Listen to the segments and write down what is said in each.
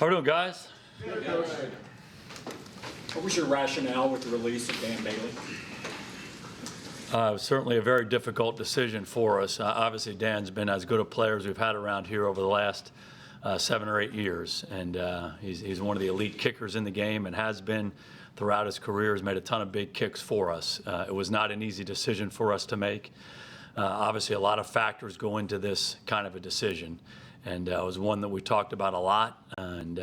How we doing, guys? Good. What was your rationale with the release of Dan Bailey? It was certainly a very difficult decision for us. Obviously, Dan's been as good a player as we've had around here over the last 7 or 8 years, and he's one of the elite kickers in the game and has been throughout his career. Has made a ton of big kicks for us. It was not an easy decision for us to make. Obviously, a lot of factors go into this kind of a decision, and it was one that we talked about a lot. And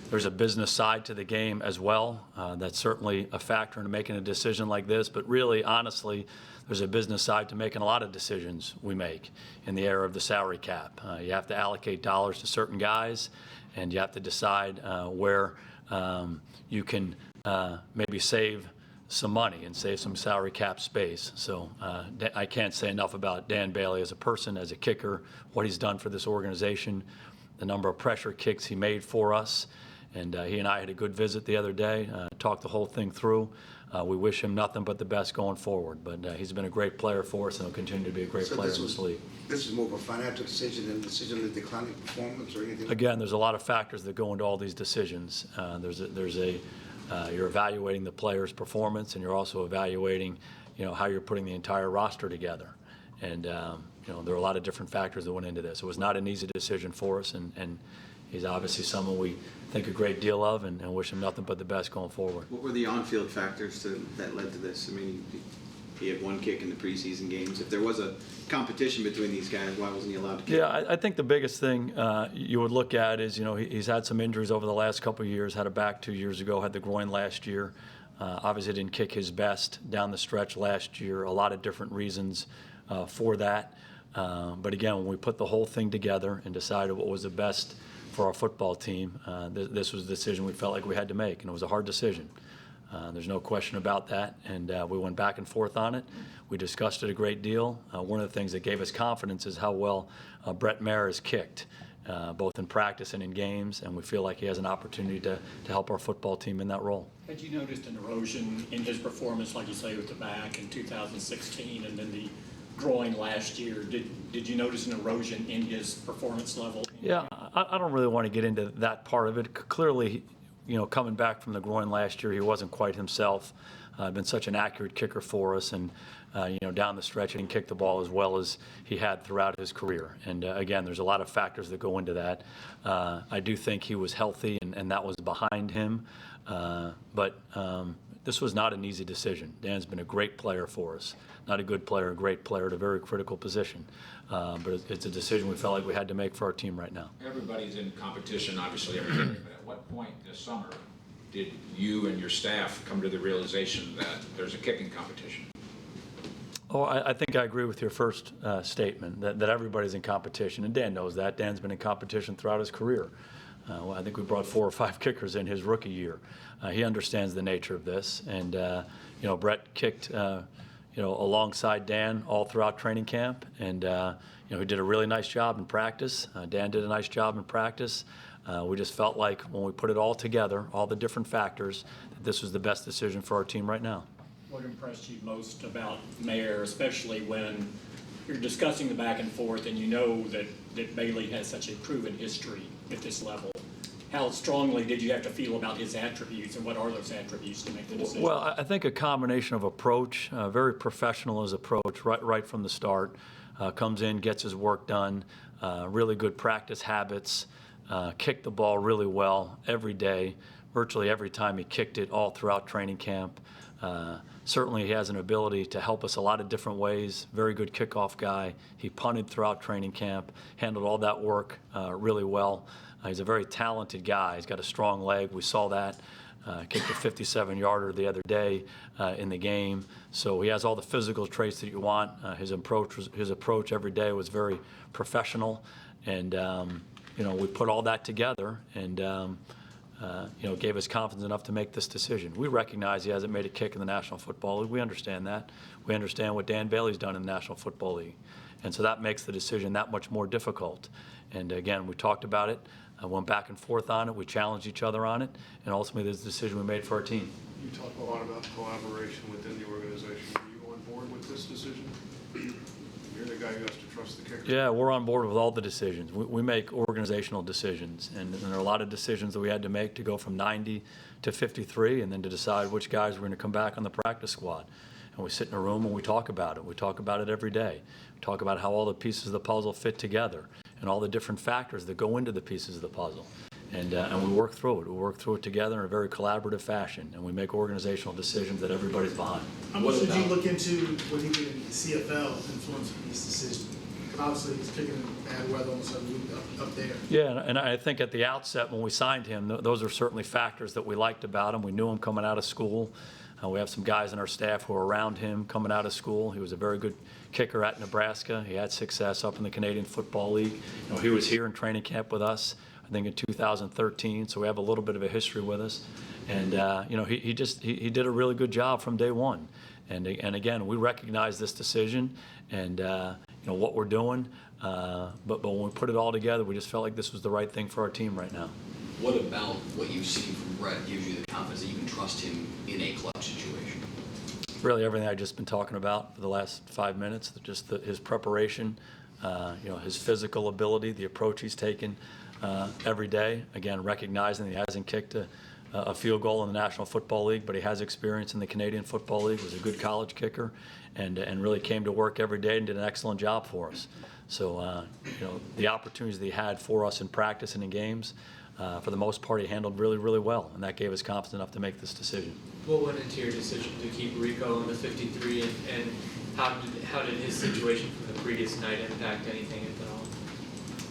there's a business side to the game as well. That's certainly a factor in making a decision like this. But really, honestly, there's a business side to making a lot of decisions we make in the era of the salary cap. You have to allocate dollars to certain guys, and you have to decide where you can maybe save some money and save some salary cap space. So I can't say enough about Dan Bailey as a person, as a kicker, what he's done for this organization, the number of pressure kicks he made for us. And he and I had a good visit the other day, talked the whole thing through. We wish him nothing but the best going forward. But he's been a great player for us and will continue to be a great player in this league. This is more of a financial decision than a decision of declining performance or anything? Again, there's a lot of factors that go into all these decisions. You're evaluating the player's performance, and you're also evaluating, how you're putting the entire roster together. And there are a lot of different factors that went into this. It was not an easy decision for us, and he's obviously someone we think a great deal of and wish him nothing but the best going forward. What were the on-field factors that led to this? I mean, he had one kick in the preseason games. If there was a competition between these guys, why wasn't he allowed to kick? Yeah, I think the biggest thing you would look at is, he's had some injuries over the last couple of years, had a back 2 years ago, had the groin last year. Obviously didn't kick his best down the stretch last year. A lot of different reasons for that. But again, when we put the whole thing together and decided what was the best for our football team, this was a decision we felt like we had to make, and it was a hard decision. There's no question about that, and we went back and forth on it. We discussed it a great deal. One of the things that gave us confidence is how well Brett Maher has kicked, both in practice and in games, and we feel like he has an opportunity to help our football team in that role. Had you noticed an erosion in his performance, like you say, with the back in 2016 and then the groin last year? Did you notice an erosion in his performance level? Yeah, I don't really want to get into that part of it. Clearly, coming back from the groin last year, he wasn't quite himself. Been such an accurate kicker for us, and down the stretch, he didn't kick the ball as well as he had throughout his career. And again, there's a lot of factors that go into that. I do think he was healthy, and that was behind him. But this was not an easy decision. Dan's been a great player for us. Not a good player, a great player at a very critical position. But it's a decision we felt like we had to make for our team right now. Everybody's in competition, obviously, every day. But at what point this summer did you and your staff come to the realization that there's a kicking competition? Oh, I think I agree with your first statement, that everybody's in competition, and Dan knows that. Dan's been in competition throughout his career. I think we brought 4 or 5 kickers in his rookie year. He understands the nature of this, and Brett kicked alongside Dan all throughout training camp, and he did a really nice job in practice. Dan did a nice job in practice. We just felt like when we put it all together, all the different factors, that this was the best decision for our team right now. What impressed you most about Maher, especially when you're discussing the back and forth and you know that Bailey has such a proven history at this level? How strongly did you have to feel about his attributes, and what are those attributes to make the decision? Well, I think a combination of approach, very professional his approach right from the start, comes in, gets his work done, really good practice habits, kicked the ball really well every day, virtually every time he kicked it all throughout training camp. Certainly he has an ability to help us a lot of different ways. Very good kickoff guy. He punted throughout training camp, handled all that work really well. He's a very talented guy. He's got a strong leg. We saw that. Kicked a 57-yarder the other day in the game. So he has all the physical traits that you want. His approach every day was very professional. And, we put all that together and, gave us confidence enough to make this decision. We recognize he hasn't made a kick in the National Football League. We understand that. We understand what Dan Bailey's done in the National Football League. And so that makes the decision that much more difficult. And again, we talked about it, went back and forth on it, we challenged each other on it, and ultimately this is the decision we made for our team. You talk a lot about collaboration within the organization. Are you on board with this decision? you're the guy who has to trust the kicker. Yeah, we're on board with all the decisions. We make organizational decisions, and there are a lot of decisions that we had to make to go from 90 to 53, and then to decide which guys were going to come back on the practice squad. And we sit in a room and we talk about it. We talk about it every day. We talk about how all the pieces of the puzzle fit together and all the different factors that go into the pieces of the puzzle. And we work through it. We work through it together in a very collaborative fashion, and we make organizational decisions that everybody's behind. How much did you look into what he did in the CFL influencing these decisions? But obviously, he's picking bad weather almost every week up there. Yeah, and I think at the outset when we signed him, those are certainly factors that we liked about him. We knew him coming out of school. We have some guys in our staff who are around him coming out of school. He was a very good kicker at Nebraska. He had success up in the Canadian Football League. He was here in training camp with us, I think in 2013, so we have a little bit of a history with us. And he did a really good job from day one. And again, we recognize this decision and what we're doing. But when we put it all together, we just felt like this was the right thing for our team right now. What about what you've seen from Brett gives you the confidence that you can trust him in a clutch situation? Really everything I've just been talking about for the last 5 minutes, just his preparation, his physical ability, the approach he's taken every day. Again, recognizing that he hasn't kicked a field goal in the National Football League, but he has experience in the Canadian Football League, was a good college kicker, and really came to work every day and did an excellent job for us. So, the opportunities that he had for us in practice and in games, for the most part, he handled really, really well, and that gave us confidence enough to make this decision. What went into your decision to keep Rico in the 53, and how did his situation from the previous night impact anything at all?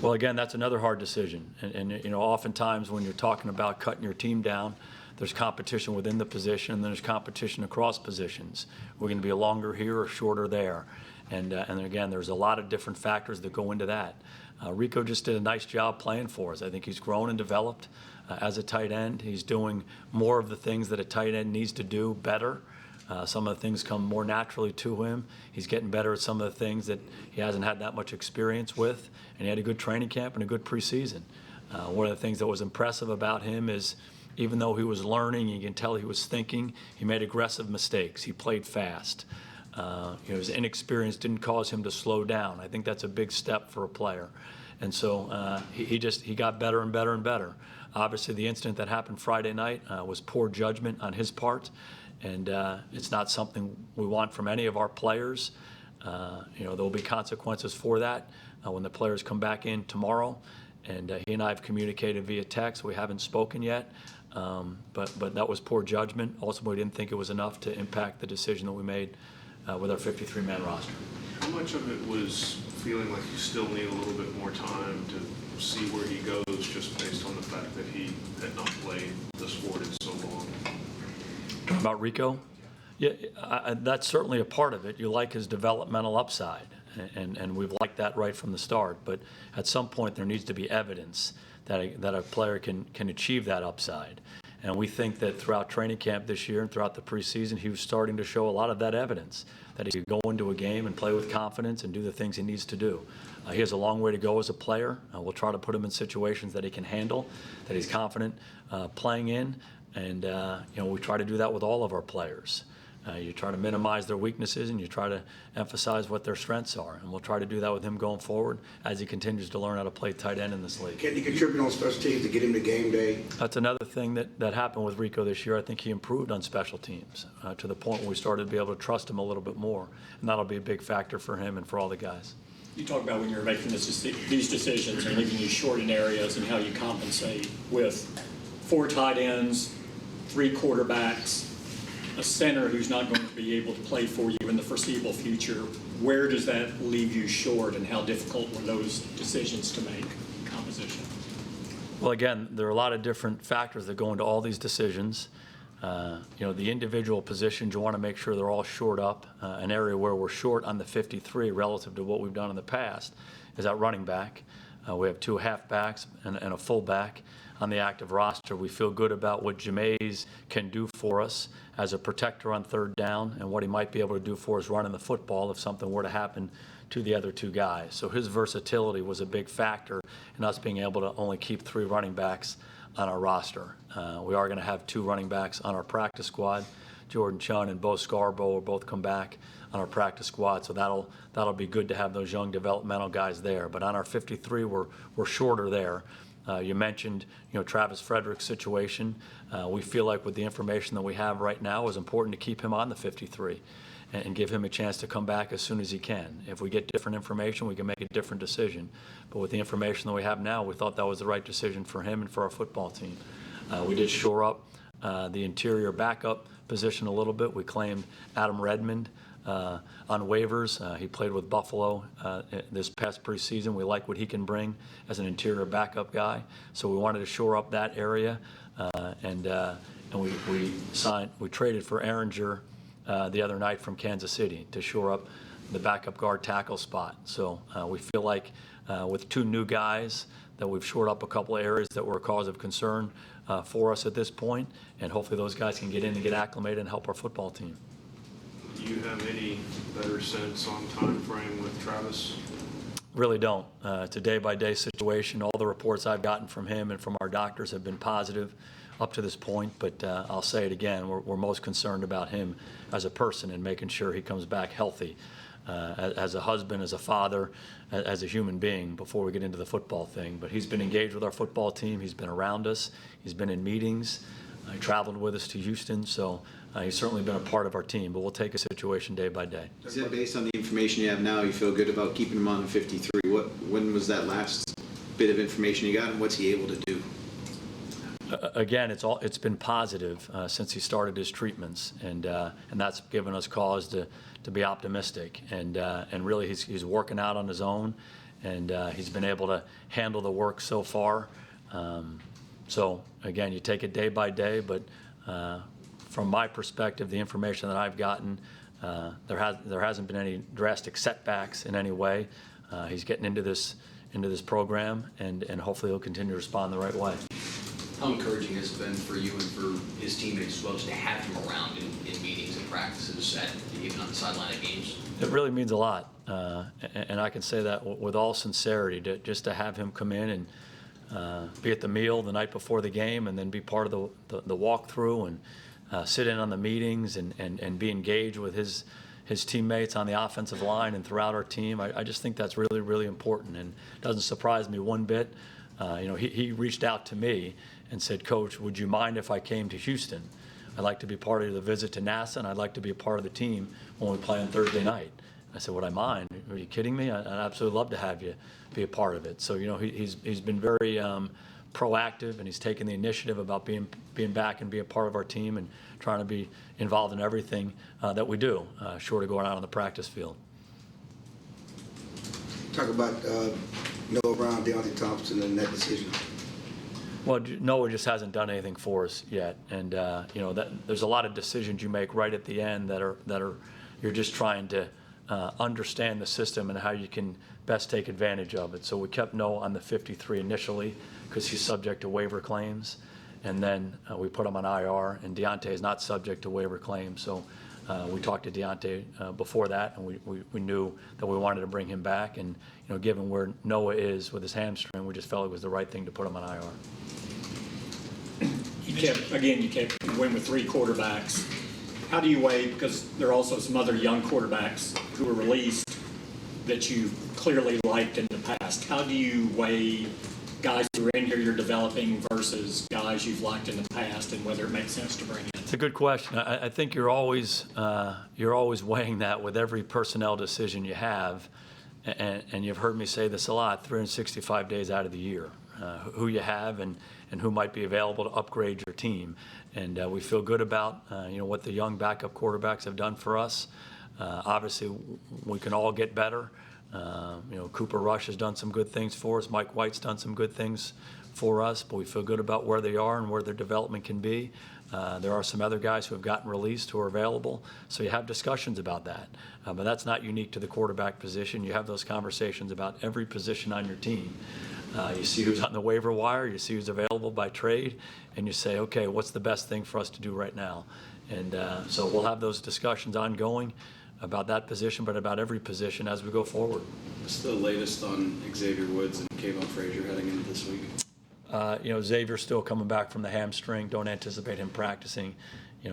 Well, again, that's another hard decision, and oftentimes when you're talking about cutting your team down, there's competition within the position, and there's competition across positions. We're going to be longer here or shorter there, and again, there's a lot of different factors that go into that. Rico just did a nice job playing for us. I think he's grown and developed as a tight end. He's doing more of the things that a tight end needs to do better. Some of the things come more naturally to him. He's getting better at some of the things that he hasn't had that much experience with, and he had a good training camp and a good preseason. One of the things that was impressive about him is even though he was learning, you can tell he was thinking, he made aggressive mistakes. He played fast. His inexperience didn't cause him to slow down. I think that's a big step for a player. And so he got better and better and better. Obviously, the incident that happened Friday night was poor judgment on his part, and it's not something we want from any of our players. There will be consequences for that when the players come back in tomorrow. And he and I have communicated via text. We haven't spoken yet, but that was poor judgment. Also, we didn't think it was enough to impact the decision that we made with our 53-man roster. How much of it was feeling like you still need a little bit more time to see where he goes, just based on the fact that he had not played the sport in so long? About Rico? Yeah, that's certainly a part of it. You like his developmental upside, and we've liked that right from the start. But at some point, there needs to be evidence that a player can achieve that upside. And we think that throughout training camp this year and throughout the preseason, he was starting to show a lot of that evidence, that he could go into a game and play with confidence and do the things he needs to do. He has a long way to go as a player. We'll try to put him in situations that he can handle, that he's confident playing in. And we try to do that with all of our players. You try to minimize their weaknesses and you try to emphasize what their strengths are. And we'll try to do that with him going forward as he continues to learn how to play tight end in this league. Can you contribute on special teams to get him to game day? That's another thing that happened with Rico this year. I think he improved on special teams to the point where we started to be able to trust him a little bit more. And that'll be a big factor for him and for all the guys. You talk about when you're making these decisions and leaving you short in areas and how you compensate with 4 tight ends, 3 quarterbacks, a center who's not going to be able to play for you in the foreseeable future. Where does that leave you short, and how difficult were those decisions to make, composition? Well, again, there are a lot of different factors that go into all these decisions. The individual positions, you want to make sure they're all shored up. An area where we're short on the 53 relative to what we've done in the past is at running back. We have 2 halfbacks and a fullback on the active roster. We feel good about what Jameis can do for us as a protector on 3rd down and what he might be able to do for us running the football if something were to happen to the other 2 guys. So his versatility was a big factor in us being able to only keep 3 running backs on our roster. We are going to have 2 running backs on our practice squad, Jordan Chun and Bo Scarborough will both come back on our practice squad, so that'll be good to have those young developmental guys there. But on our 53, we're shorter there. You mentioned, Travis Frederick's situation. We feel like with the information that we have right now, it's important to keep him on the 53 and give him a chance to come back as soon as he can. If we get different information, we can make a different decision. But with the information that we have now, we thought that was the right decision for him and for our football team. We did shore up the interior backup position a little bit. We claimed Adam Redmond on waivers. He played with Buffalo this past preseason. We like what he can bring as an interior backup guy. So we wanted to shore up that area. And we traded for Ehringer the other night from Kansas City to shore up the backup guard tackle spot. So we feel like with two new guys that we've shored up a couple of areas that were a cause of concern for us at this point, and hopefully those guys can get in and get acclimated and help our football team. Do you have any better sense on time frame with Travis? Really don't. It's a day-by-day situation. All the reports I've gotten from him and from our doctors have been positive up to this point, but I'll say it again, we're most concerned about him as a person and making sure he comes back healthy as a husband, as a father, as a human being before we get into the football thing. But he's been engaged with our football team. He's been around us. He's been in meetings. He traveled with us to Houston, so he's certainly been a part of our team, but we'll take a situation day by day. Is that based on the information you have now, you feel good about keeping him on the 53? When was that last bit of information you got, and what's he able to do? Again, it's been positive since he started his treatments, and that's given us cause to be optimistic. And really, he's working out on his own, and he's been able to handle the work so far. So again, you take it day by day, but from my perspective, the information that I've gotten, there hasn't been any drastic setbacks in any way. He's getting into this program, and hopefully he'll continue to respond the right way. How encouraging has it been for you and for his teammates as well, just to have him around in meetings and practices, even on the sideline at games? It really means a lot, and I can say that with all sincerity, just to have him come in and be at the meal the night before the game, and then be part of the walkthrough, and sit in on the meetings, and be engaged with his teammates on the offensive line and throughout our team. I just think that's really, really important, and it doesn't surprise me one bit. He reached out to me and said, "Coach, would you mind if I came to Houston? I'd like to be part of the visit to NASA, and I'd like to be a part of the team when we play on Thursday night." I said, "Would I mind? Are you kidding me? I'd absolutely love to have you be a part of it." So, he's been very proactive, and he's taken the initiative about being back and being a part of our team and trying to be involved in everything that we do, short of going out on the practice field. Talk about Noah Brown, Deontay Thompson, and that decision. Well, Noah just hasn't done anything for us yet, and there's a lot of decisions you make right at the end that are you're just trying to understand the system and how you can best take advantage of it. So we kept Noah on the 53 initially because he's subject to waiver claims, and then we put him on IR. And Deontay is not subject to waiver claims, so we talked to Deontay before that, and we knew that we wanted to bring him back. And given where Noah is with his hamstring, we just felt it was the right thing to put him on IR. You kept win with three quarterbacks. How do you weigh, because there are also some other young quarterbacks who were released that you clearly liked in the past. How do you weigh guys who are in here you're developing versus guys you've liked in the past, and whether it makes sense to bring in? It's a good question. I think you're always weighing that with every personnel decision you have, and you've heard me say this a lot, 365 days out of the year, who you have and who might be available to upgrade your team. And we feel good about what the young backup quarterbacks have done for us. Obviously, we can all get better. Cooper Rush has done some good things for us. Mike White's done some good things for us, but we feel good about where they are and where their development can be. There are some other guys who have gotten released who are available, so you have discussions about that. But that's not unique to the quarterback position. You have those conversations about every position on your team. You see who's on the waiver wire, you see who's available by trade, and you say, okay, what's the best thing for us to do right now? And so we'll have those discussions ongoing about that position, but about every position as we go forward. What's the latest on Xavier Woods and Kayvon Frazier heading into this week? Xavier's still coming back from the hamstring. Don't anticipate him practicing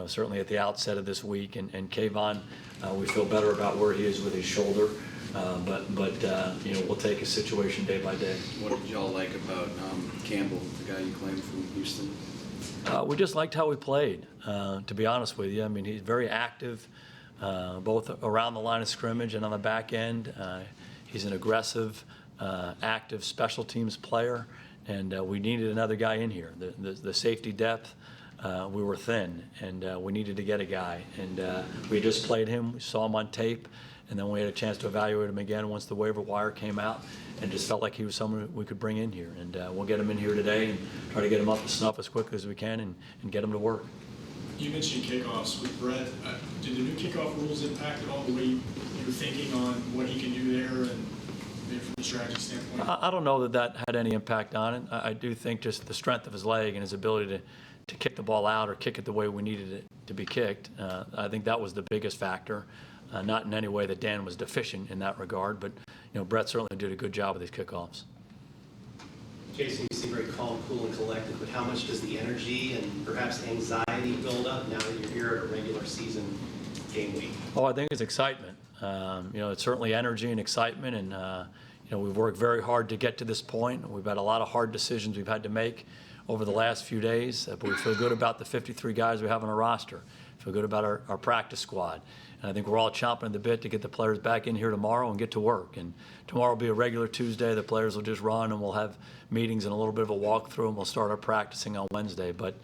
certainly at the outset of this week. And Kayvon, we feel better about where he is with his shoulder. But we'll take a situation day by day. What did y'all like about Campbell, the guy you claimed from Houston? We just liked how he played, to be honest with you. I mean, he's very active, both around the line of scrimmage and on the back end. He's an aggressive, active special teams player, and we needed another guy in here. The safety depth, we were thin, and we needed to get a guy. And we just played him. We saw him on tape. And then we had a chance to evaluate him again once the waiver wire came out, and just felt like he was someone we could bring in here. And we'll get him in here today and try to get him up to snuff as quickly as we can and get him to work. You mentioned kickoffs with Brett. Did the new kickoff rules impact at all the way you were thinking on what he can do there and maybe from a strategy standpoint? I don't know that had any impact on it. I do think just the strength of his leg and his ability to kick the ball out or kick it the way we needed it to be kicked. I think that was the biggest factor. Not in any way that Dan was deficient in that regard, but Brett certainly did a good job with his kickoffs. Jason, you seem very calm, cool, and collected, but how much does the energy and perhaps anxiety build up now that you're here at a regular season game week? Oh, I think it's excitement. It's certainly energy and excitement, and we've worked very hard to get to this point. We've had a lot of hard decisions we've had to make over the last few days, but we feel good about the 53 guys we have on our roster. Feel good about our practice squad. And I think we're all chomping at the bit to get the players back in here tomorrow and get to work. And tomorrow will be a regular Tuesday. The players will just run, and we'll have meetings and a little bit of a walkthrough, and we'll start our practicing on Wednesday. But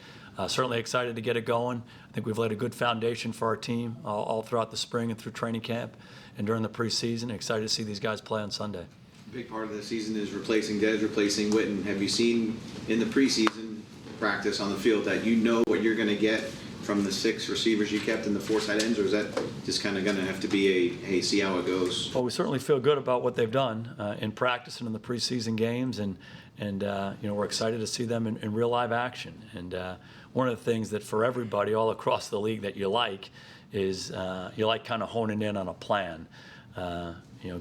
certainly excited to get it going. I think we've laid a good foundation for our team all throughout the spring and through training camp and during the preseason. Excited to see these guys play on Sunday. A big part of the season is replacing Dez, replacing Witten. Have you seen in the preseason practice on the field that you know what you're going to get from the 6 receivers you kept and the 4 tight ends, or is that just kind of going to have to be hey, see how it goes? Well, we certainly feel good about what they've done in practice and in the preseason games, and we're excited to see them in real live action. And one of the things that for everybody all across the league that you like is you like kind of honing in on a plan.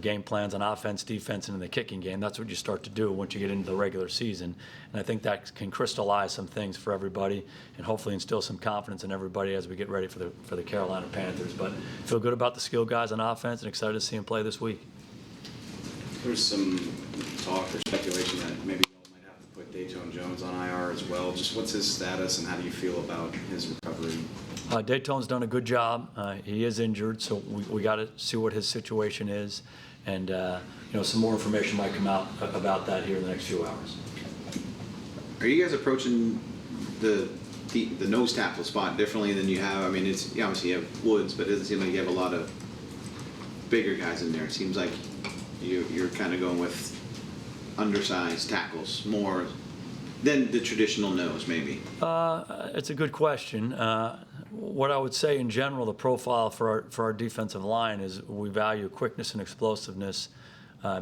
Game plans on offense, defense, and in the kicking game. That's what you start to do once you get into the regular season. And I think that can crystallize some things for everybody and hopefully instill some confidence in everybody as we get ready for the Carolina Panthers. But feel good about the skilled guys on offense and excited to see them play this week. There's some talk or speculation that maybe y'all might have to put Dayton Jones on IR as well. Just what's his status and how do you feel about his recovery? Dayton's done a good job. He is injured, so we got to see what his situation is, and some more information might come out about that here in the next few hours. Are you guys approaching the nose tackle spot differently than you have? I mean, you obviously have Woods, but it doesn't seem like you have a lot of bigger guys in there. It seems like you're kind of going with undersized tackles more than the traditional nose, maybe. It's a good question. What I would say in general, the profile for our defensive line is we value quickness and explosiveness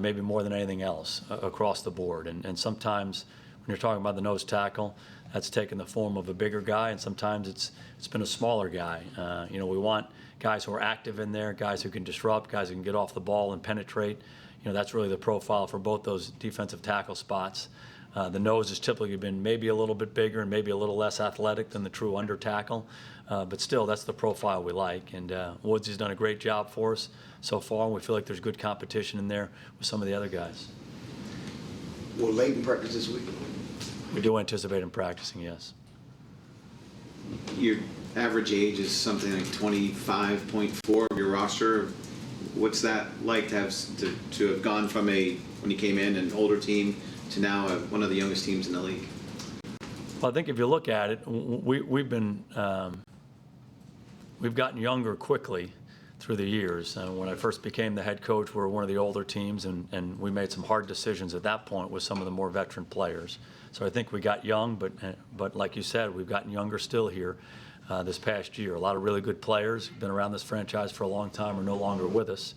maybe more than anything else across the board. And sometimes when you're talking about the nose tackle, that's taken the form of a bigger guy, and sometimes it's been a smaller guy. We want guys who are active in there, guys who can disrupt, guys who can get off the ball and penetrate. That's really the profile for both those defensive tackle spots. The nose has typically been maybe a little bit bigger and maybe a little less athletic than the true under tackle, but still that's the profile we like. And Woods has done a great job for us so far, and we feel like there's good competition in there with some of the other guys. Will Leighton practice this week? We do anticipate him practicing, yes. Your average age is something like 25.4 of your roster. What's that like to have gone from when you came in, an older team to now one of the youngest teams in the league? Well, I think if you look at it, we've gotten younger quickly through the years. When I first became the head coach, we were one of the older teams, and we made some hard decisions at that point with some of the more veteran players. So I think we got young, but like you said, we've gotten younger still here this past year. A lot of really good players been around this franchise for a long time are no longer with us.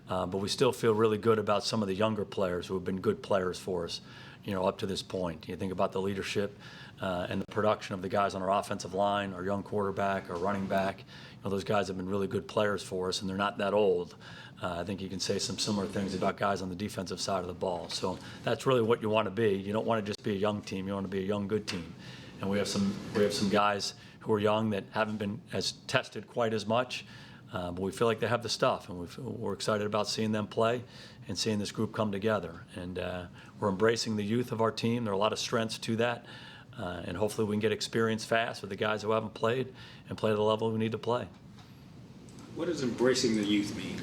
But we still feel really good about some of the younger players who have been good players for us, up to this point. You think about the leadership and the production of the guys on our offensive line, our young quarterback, our running back. Those guys have been really good players for us, and they're not that old. I think you can say some similar things about guys on the defensive side of the ball. So that's really what you want to be. You don't want to just be a young team. You want to be a young, good team. and we have some guys who are young that haven't been as tested quite as much, but we feel like they have the stuff, and we're excited about seeing them play and seeing this group come together. And we're embracing the youth of our team. There are a lot of strengths to that, and hopefully we can get experience fast with the guys who haven't played and play at the level we need to play. What does embracing the youth mean?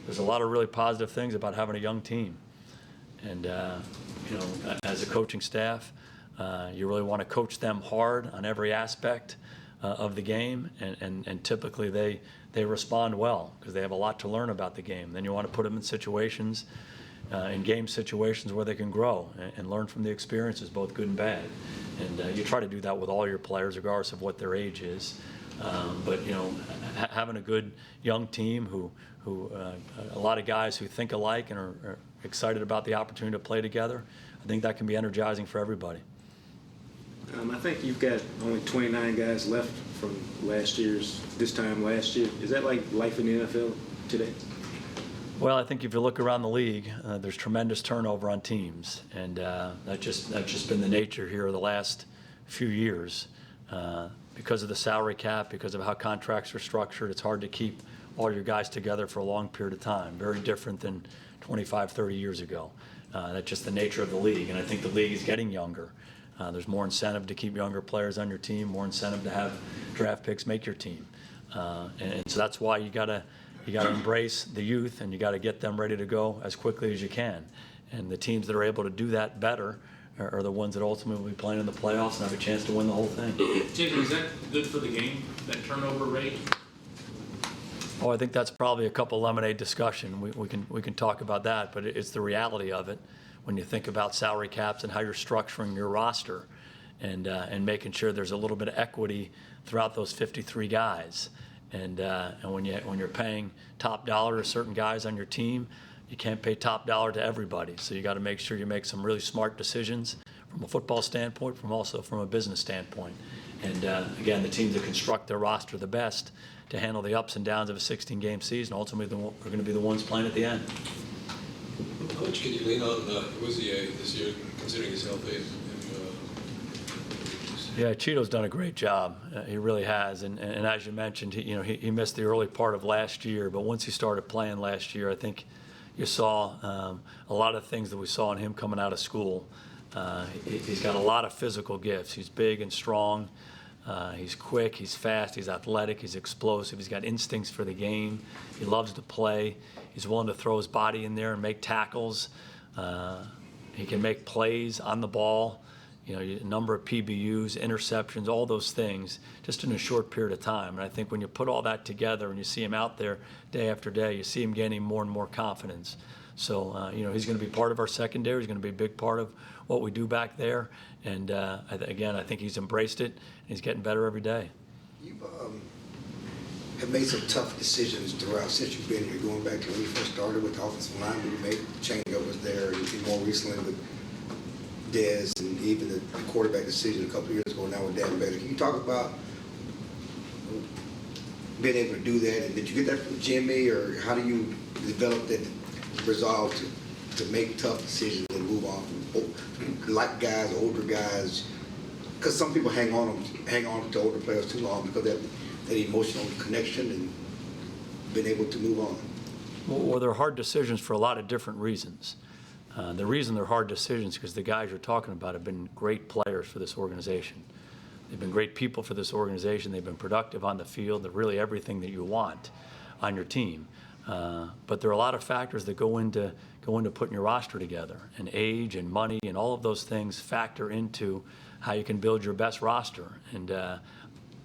There's a lot of really positive things about having a young team. And, as a coaching staff, you really want to coach them hard on every aspect of the game, and typically they respond well because they have a lot to learn about the game. Then you want to put them in situations, in game situations where they can grow and learn from the experiences, both good and bad. And you try to do that with all your players, regardless of what their age is. But having a good young team who a lot of guys who think alike and are excited about the opportunity to play together, I think that can be energizing for everybody. I think you've got only 29 guys left from this time last year. Is that like life in the NFL today? Well, I think if you look around the league, there's tremendous turnover on teams, and that's just been the nature here of the last few years. Because of the salary cap, because of how contracts are structured, it's hard to keep all your guys together for a long period of time. Very different than 25, 30 years ago. That's just the nature of the league, and I think the league is getting younger. There's more incentive to keep younger players on your team, more incentive to have draft picks make your team. And so that's why you gotta embrace the youth, and you gotta get them ready to go as quickly as you can. And the teams that are able to do that better are the ones that ultimately will be playing in the playoffs and have a chance to win the whole thing. Jacob, is that good for the game, that turnover rate? Oh, I think that's probably a couple lemonade discussion. We can talk about that, but it's the reality of it when you think about salary caps and how you're structuring your roster, and making sure there's a little bit of equity throughout those 53 guys. And when you're paying top dollar to certain guys on your team, you can't pay top dollar to everybody. So you got to make sure you make some really smart decisions from a football standpoint, also from a business standpoint. And again, the teams that construct their roster the best to handle the ups and downs of a 16-game season ultimately are going to be the ones playing at the end. How much can you lean on Wizier this year, considering he's healthy? Yeah, Cheeto's done a great job. He really has. And as you mentioned, he missed the early part of last year, but once he started playing last year, I think you saw a lot of things that we saw in him coming out of school. He's got a lot of physical gifts. He's big and strong. He's quick, he's fast, he's athletic, he's explosive, he's got instincts for the game. He loves to play. He's willing to throw his body in there and make tackles. He can make plays on the ball. A number of PBUs, interceptions, all those things, just in a short period of time. And I think when you put all that together and you see him out there day after day, you see him gaining more and more confidence. So, he's going to be part of our secondary. He's going to be a big part of what we do back there. And, again, I think he's embraced it, and he's getting better every day. You have made some tough decisions throughout since you've been here, going back to when you first started with the offensive line, when you made changeovers there, and more recently with Dez, and even the quarterback decision a couple of years ago now with Dan Bailey. Can you talk about being able to do that, and did you get that from Jimmy, or how do you develop that resolve to make tough decisions and move on from like guys, older guys? Because some people hang on to older players too long because of that emotional connection and being able to move on. Well, they're hard decisions for a lot of different reasons. The reason they're hard decisions is because the guys you're talking about have been great players for this organization. They've been great people for this organization. They've been productive on the field. They're really everything that you want on your team. But there are a lot of factors that go into putting your roster together, and age and money and all of those things factor into how you can build your best roster. And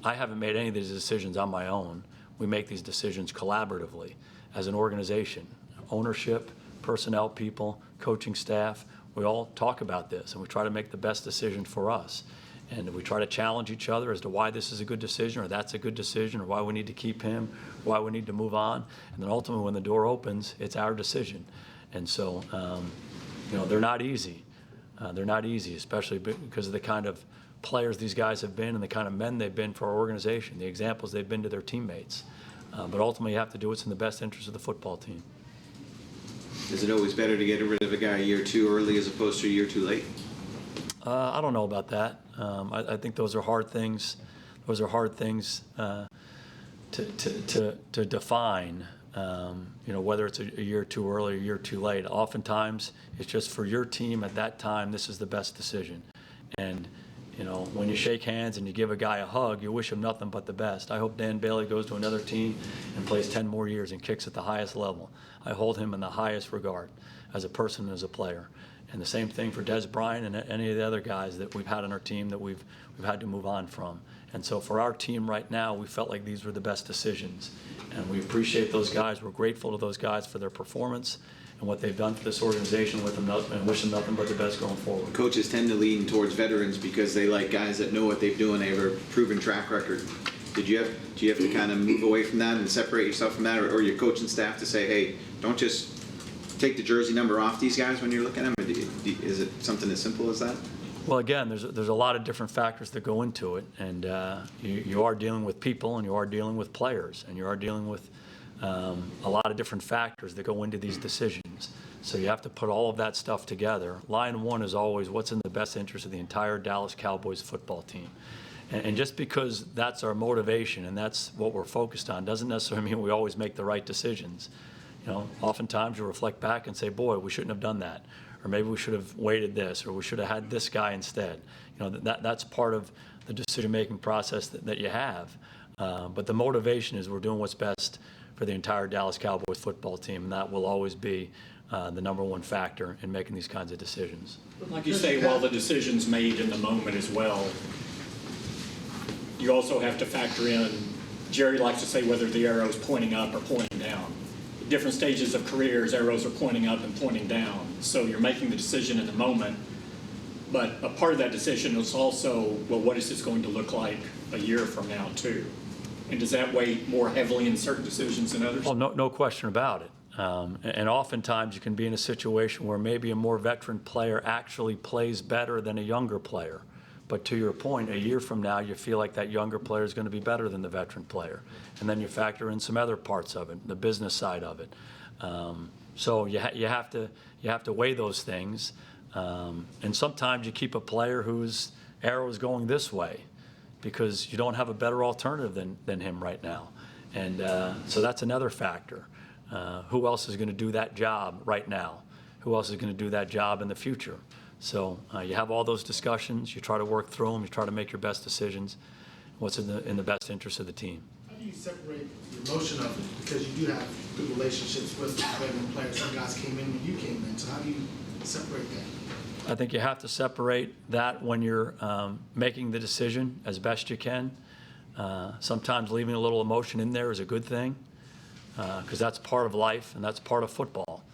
I haven't made any of these decisions on my own. We make these decisions collaboratively as an organization. Ownership, personnel people, coaching staff, we all talk about this, and we try to make the best decision for us. And we try to challenge each other as to why this is a good decision, or that's a good decision, or why we need to keep him, why we need to move on. And then ultimately, when the door opens, it's our decision. And so, they're not easy. They're not easy, especially because of the kind of players these guys have been and the kind of men they've been for our organization, the examples they've been to their teammates. But ultimately, you have to do what's in the best interest of the football team. Is it always better to get rid of a guy a year too early as opposed to a year too late? I don't know about that. I think those are hard things. Those are hard things to define. Whether it's a year too early or a year too late. Oftentimes, it's just for your team at that time, this is the best decision. And, when you shake hands and you give a guy a hug, you wish him nothing but the best. I hope Dan Bailey goes to another team and plays 10 more years and kicks at the highest level. I hold him in the highest regard as a person and as a player. And the same thing for Des Bryant and any of the other guys that we've had on our team that we've had to move on from. And so for our team right now, we felt like these were the best decisions. And we appreciate those guys. We're grateful to those guys for their performance and what they've done for this organization with them, and wish them nothing but the best going forward. Coaches tend to lean towards veterans because they like guys that know what they're doing. They have a proven track record. Do you have to kind of move away from that and separate yourself from that, or your coaching staff to say, hey, don't just take the jersey number off these guys when you're looking at them? Is it something as simple as that? Well, again, there's a lot of different factors that go into it, and you are dealing with people, and you are dealing with players, and you are dealing with a lot of different factors that go into these decisions. So you have to put all of that stuff together. Line one is always what's in the best interest of the entire Dallas Cowboys football team. And just because that's our motivation and that's what we're focused on doesn't necessarily mean we always make the right decisions. Oftentimes you reflect back and say, boy, we shouldn't have done that. Or maybe we should have waited this, or we should have had this guy instead. That's part of the decision-making process that you have. But the motivation is we're doing what's best for the entire Dallas Cowboys football team, and that will always be the number one factor in making these kinds of decisions. Like you say, while the decision's made in the moment as well, you also have to factor in, Jerry likes to say whether the arrow's pointing up or pointing down. At different stages of careers, arrows are pointing up and pointing down. So you're making the decision in the moment, but a part of that decision is also, well, what is this going to look like a year from now, too? And does that weigh more heavily in certain decisions than others? Well, no question about it. And oftentimes you can be in a situation where maybe a more veteran player actually plays better than a younger player. But to your point, a year from now, you feel like that younger player is going to be better than the veteran player. And then you factor in some other parts of it, the business side of it. So you have to weigh those things. And sometimes you keep a player whose arrow is going this way because you don't have a better alternative than him right now. And so that's another factor. Who else is going to do that job right now? Who else is going to do that job in the future? So you have all those discussions. You try to work through them. You try to make your best decisions. What's in the best interest of the team. How do you separate the emotion of it? Because you do have good relationships with veteran players. Some guys came in when you came in. So how do you separate that? I think you have to separate that when you're making the decision as best you can. Sometimes leaving a little emotion in there is a good thing because that's part of life and that's part of football.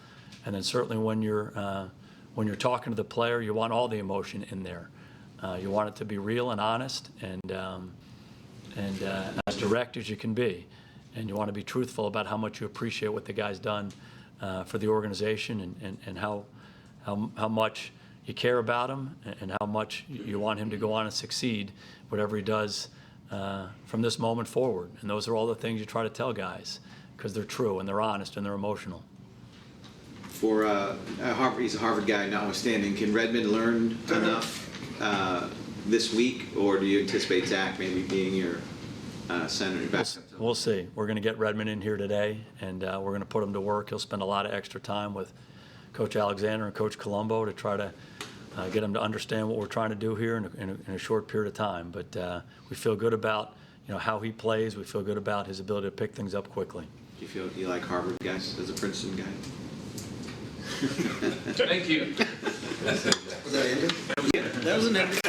And then certainly when you're talking to the player, you want all the emotion in there. You want it to be real and honest and as direct as you can be. And you want to be truthful about how much you appreciate what the guy's done for the organization and how much you care about him and how much you want him to go on and succeed, whatever he does from this moment forward. And those are all the things you try to tell guys because they're true and they're honest and they're emotional. For Harvard, he's a Harvard guy notwithstanding, can Redmond learn enough this week, or do you anticipate Zach maybe being your center back? We'll see. We're going to get Redmond in here today, and we're going to put him to work. He'll spend a lot of extra time with Coach Alexander and Coach Colombo to try to get him to understand what we're trying to do here in a short period of time. But we feel good about how he plays. We feel good about his ability to pick things up quickly. Do you feel you like Harvard guys as a Princeton guy? Thank you. Was that ended? That was an ending.